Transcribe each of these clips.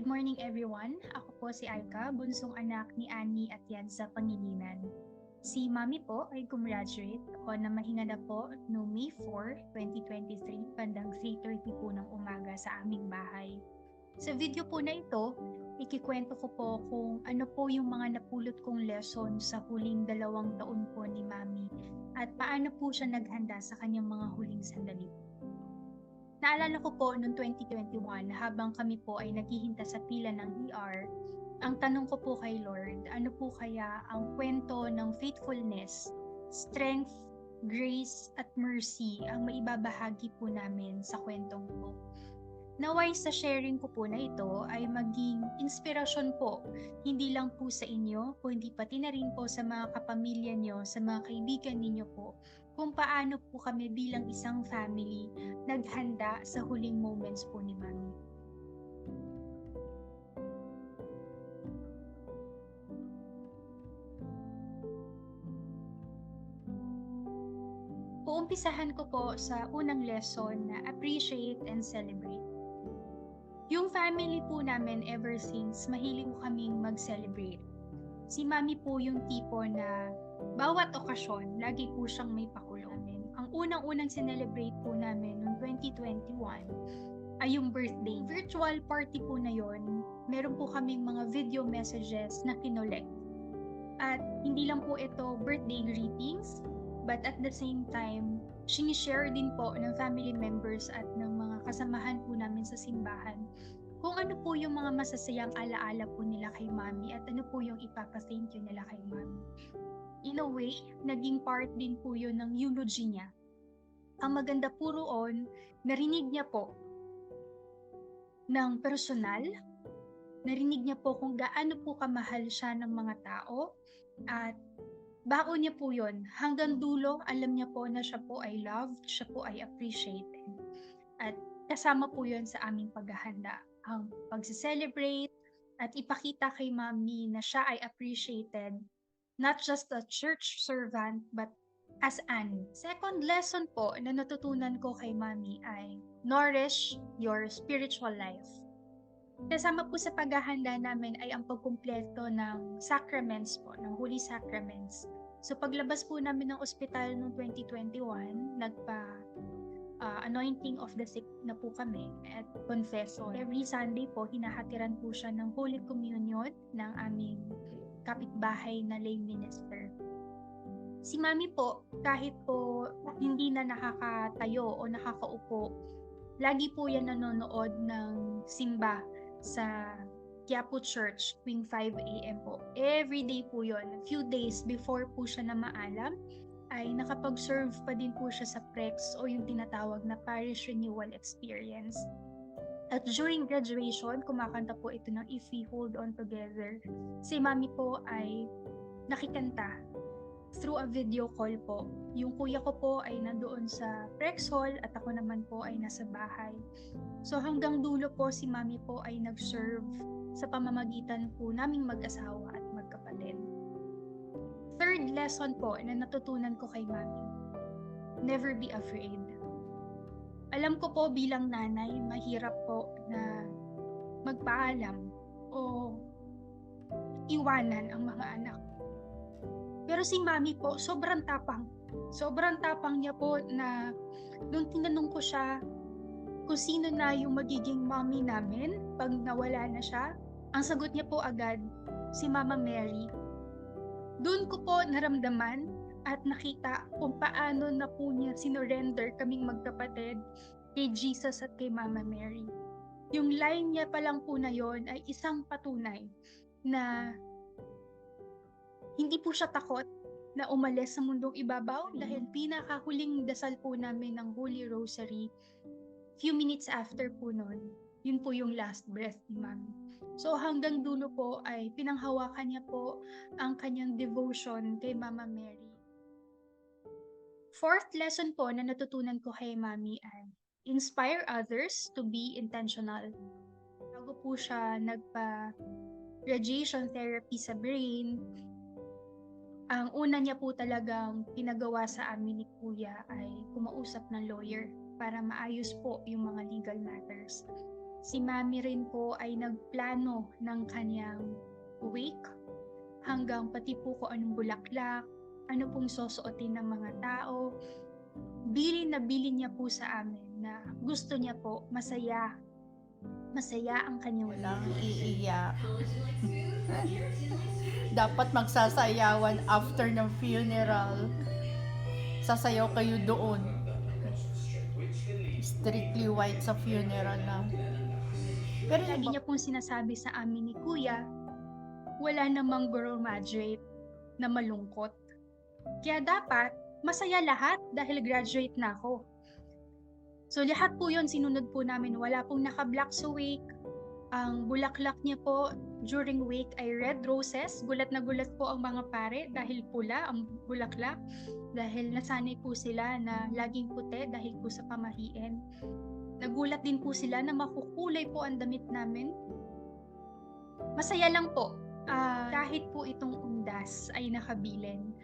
Good morning everyone. Ako po si Aika, bunsong anak ni Annie at Yan sa Pangilinan. Si Mami po ay gumraduate o na mahinga na po noong May 4, 2023, bandang 3:30 po ng umaga sa aming bahay. Sa video po na ito, ikikwento ko po kung ano po yung mga napulot kong lesson sa huling 2 taon po ni Mami at paano po siya naghanda sa kanyang mga huling sandali. Naalala ko po noong 2021 habang kami po ay naghihinta sa pila ng ER, ang tanong ko po kay Lord, ano po kaya ang kwento ng faithfulness, strength, grace, at mercy ang maibabahagi po namin sa kwentong po. Naway sa sharing ko po na ito ay maging inspirasyon po, hindi lang po sa inyo, kundi pati na rin po sa mga kapamilya nyo, sa mga kaibigan ninyo po, kung paano po kami bilang isang family naghanda sa huling moments po ni Mami. Uumpisahan ko po sa unang lesson na appreciate and celebrate. Yung family po namin ever since, mahilig po kaming mag-celebrate. Si Mami po yung tipo na bawat okasyon, lagi po siyang may pakulo namin. Ang unang-unang sinelebrate po namin noong 2021 ay yung birthday. Virtual party po na yon, meron po kaming mga video messages na kinolect. At hindi lang po ito birthday greetings, but at the same time, sinishare din po ng family members at ng mga kasamahan po namin sa simbahan kung ano po yung mga masasayang alaala po nila kay Mami at ano po yung ipapa-thank you nila kay Mami. In a way, naging part din po yun ng eulogy niya. Ang maganda po roon, narinig niya po ng personal, narinig niya po kung gaano po kamahal siya ng mga tao at baon niya po yun. Hanggang dulo, alam niya po na siya po ay loved, siya po ay appreciated. At kasama po yun sa aming paghahanda. Ang pag-celebrate at ipakita kay Mami na siya ay appreciated, not just a church servant, but as Annie. Second lesson po na natutunan ko kay Mami ay nourish your spiritual life. Kasama po sa paghahanda namin ay ang pagkumpleto ng sacraments po, ng Holy Sacraments. So paglabas po namin ng ospital noong 2021, anointing of the sick na po kami at confessor. Every Sunday po, hinahatiran po siya ng Holy Communion ng aming kapitbahay na lay minister. Si Mami po, kahit po hindi na nakakatayo o nakakaupo, lagi po yan nanonood ng simba sa Quiapo Church tuwing 5 a.m. po. Every day po yon. A few days before po siya na maalam, ay nakapag-serve pa din po siya sa PREX o yung tinatawag na Parish Renewal Experience. At during graduation, kumakanta po ito ng If We Hold On Together. Si Mami po ay nakikanta through a video call po. Yung kuya ko po ay nandoon sa PREX Hall at ako naman po ay nasa bahay. So hanggang dulo po si Mami po ay nag-serve sa pamamagitan po naming mag-asawa at magkapatid. Third lesson po na natutunan ko kay Mami, never be afraid. Alam ko po bilang nanay, mahirap po na magpaalam o iwanan ang mga anak. Pero si Mami po, sobrang tapang. Sobrang tapang niya po na nung tinanong ko siya kung sino na yung magiging mommy namin pag nawala na siya, ang sagot niya po agad, si Mama Mary. Doon ko po naramdaman at nakita kung paano na po niya sinurrender kaming magkapatid kay Jesus at kay Mama Mary. Yung line niya pa lang po na yon ay isang patunay na hindi po siya takot na umalis sa mundong ibabaw dahil pinakahuling dasal po namin ng Holy Rosary, few minutes after po nun, yun po yung last breath ni Mami. So hanggang dulo po ay pinanghawakan niya po ang kanyang devotion kay Mama Mary. Fourth lesson po na natutunan ko kay Mami ay inspire others to be intentional. Bago po siya nagpa-radiation therapy sa brain, ang una niya po talagang pinagawa sa amin ni Kuya ay kumausap ng lawyer para maayos po yung mga legal matters. Si Mami rin po ay nagplano ng kanyang wake, hanggang pati po kung anong bulaklak, ano pong susuotin ng mga tao. Bilin na bilin niya po sa amin na gusto niya po masaya. Masaya ang kanyang Walang iiyak. Dapat magsasayawan after ng funeral. Sasayaw kayo doon. Strictly white sa funeral na. Pero Lagi yung niya pong sinasabi sa amin ni Kuya, wala namang graduate na malungkot. Kaya dapat masaya lahat dahil graduate na ako. So lahat po yun sinunod po namin. Wala pong naka-black sa wake. Ang bulaklak niya po during wake ay red roses. Gulat na gulat po ang mga pare dahil pula ang bulaklak. Dahil nasanay po sila na laging puti dahil po sa pamahiin. Nagulat din po sila na makukulay po ang damit namin. Masaya lang po. Kahit po itong undas ay nakabilin.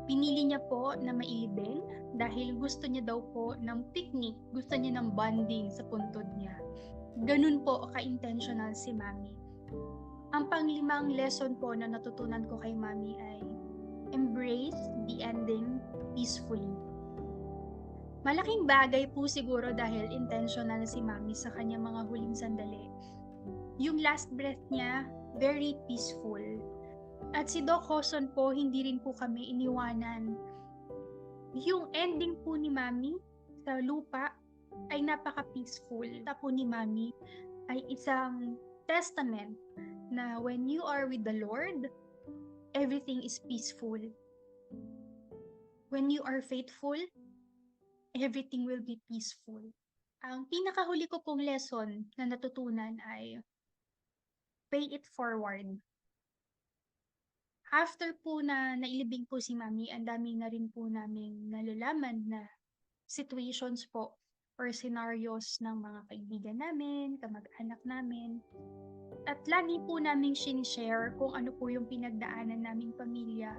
Pinili niya po na mailibing dahil gusto niya daw po ng picnic, gusto niya ng bonding sa puntod niya. Ganun po ka-intentional si Mami. Ang panglimang lesson po na natutunan ko kay Mami ay embrace the ending peacefully. Malaking bagay po siguro dahil intentional si Mami sa kanyang mga huling sandali. Yung last breath niya, very peaceful. At si Doc Hoson po, hindi rin po kami iniwanan. Yung ending po ni Mami sa lupa ay napaka-peaceful. Tapo ni Mami ay isang testament na when you are with the Lord, everything is peaceful. When you are faithful, everything will be peaceful. Ang pinakahuli ko pong lesson na natutunan ay pay it forward. After po na nailibing po si Mami, ang dami na rin po naming nalalaman na situations po or scenarios ng mga kaibigan namin, kamag-anak namin. At lagi po naming sinishare kung ano po yung pinagdaanan naming pamilya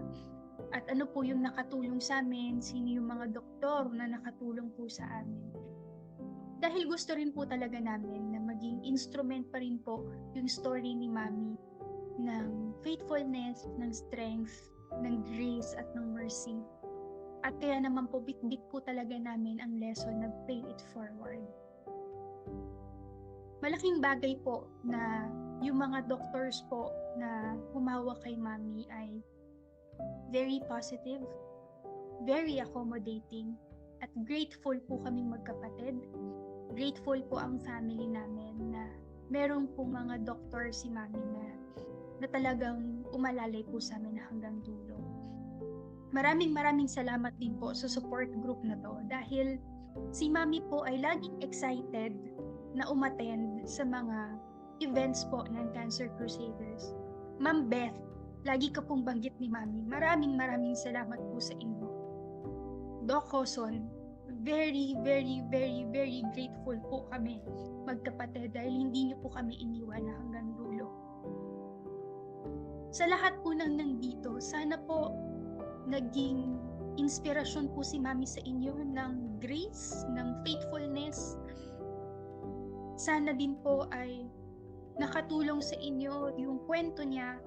at ano po yung nakatulong sa amin, sino yung mga doktor na nakatulong po sa amin. Dahil gusto rin po talaga namin na maging instrument pa rin po yung story ni Mami ng faithfulness, ng strength, ng grace at ng mercy. At kaya naman po bit-bit po talaga namin ang lesson na pay it forward. Malaking bagay po na yung mga doctors po na humawak kay Mami ay very positive, very accommodating, at grateful po kaming magkapatid. Grateful po ang family namin na meron po mga doctor si Mami na talagang umalalay po sa amin hanggang dulo. Maraming salamat din po sa support group na to dahil si Mami po ay laging excited na umattend sa mga events po ng Cancer Crusaders. Ma'am Beth, lagi ka pong banggit ni Mami. Maraming salamat po sa inyo. Doc Hoson, very grateful po kami magkapatid dahil hindi niyo po kami iniwan na hanggang dulo. Sa lahat po ng nandito, sana po naging inspirasyon po si Mami sa inyo ng grace, ng faithfulness. Sana din po ay nakatulong sa inyo yung kwento niya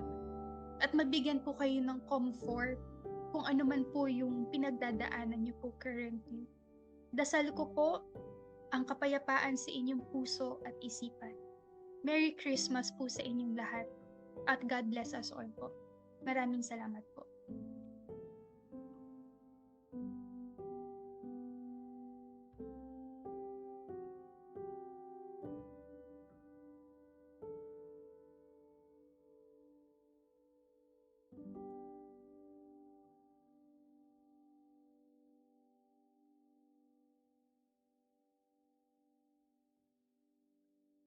at mabigyan po kayo ng comfort kung ano man po yung pinagdadaanan niyo po currently. Dasal ko po ang kapayapaan sa inyong puso at isipan. Merry Christmas po sa inyong lahat. At God bless us all po. Maraming salamat po.